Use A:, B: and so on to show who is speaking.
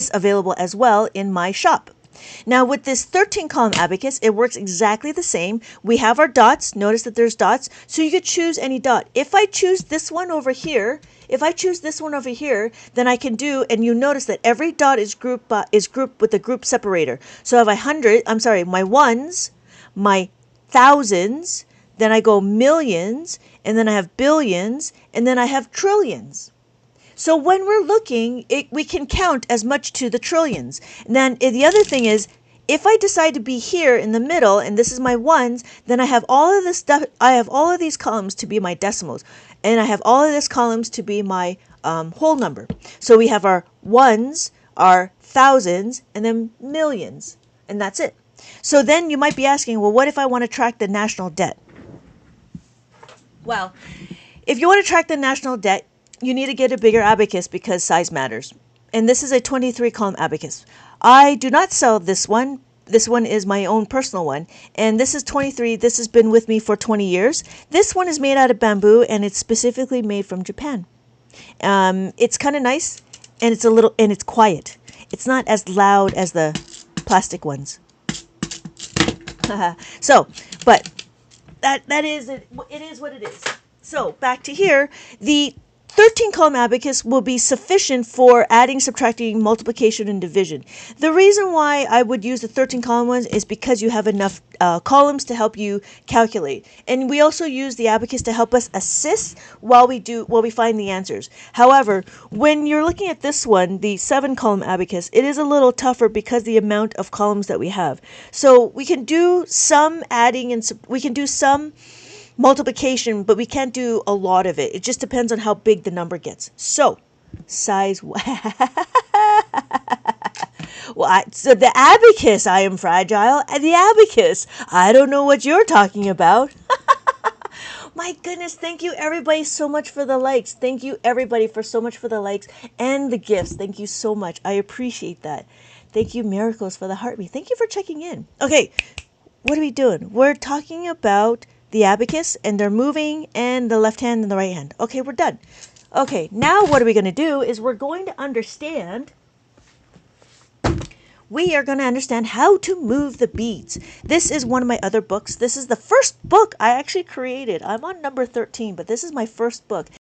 A: abacus available as well in my shop. Now with this 13 column abacus, it works exactly the same. We have our dots. Notice that there's dots. So you could choose any dot. If I choose this one over here, then I can do, and you notice that every dot is grouped with a group separator. So if I have my ones, my thousands, then I go millions, and then I have billions, and then I have trillions. So when we're looking, we can count as much to the trillions. And then the other thing is, if I decide to be here in the middle, and this is my ones, then I have all of this stuff. I have all of these columns to be my decimals, and I have all of these columns to be my whole number. So we have our ones, our thousands, and then millions, and that's it. So then you might be asking, well, what if I want to track the national debt? Well, if you want to track the national debt, you need to get a bigger abacus because size matters. And this is a 23 column abacus. I do not sell this one. This one is my own personal one. And this is 23. This has been with me for 20 years. This one is made out of bamboo, and it's specifically made from Japan. It's kind of nice, and it's quiet. It's not as loud as the plastic ones. But that is it. It is what it is. So back to here, the 13 column abacus will be sufficient for adding, subtracting, multiplication, and division. The reason why I would use the 13 column ones is because you have enough columns to help you calculate. And we also use the abacus to help us assist while we find the answers. However, when you're looking at this one, the 7 column abacus, it is a little tougher because the amount of columns that we have. So we can do some adding and we can do some multiplication, but we can't do a lot of it. It just depends on how big the number gets. So, size. So the abacus, I am fragile. And the abacus, I don't know what you're talking about. My goodness, thank you everybody so much for the likes. Thank you everybody for so much for the likes and the gifts. Thank you so much. I appreciate that. Thank you, Miracles, for the heartbeat. Thank you for checking in. Okay, what are we doing? We're talking about the abacus, and they're moving, and the left hand and the right hand. Okay, we're done. Okay, now what are we going to do is we are going to understand how to move the beads. This is one of my other books. This is the first book I actually created. I'm on number 13, but this is my first book.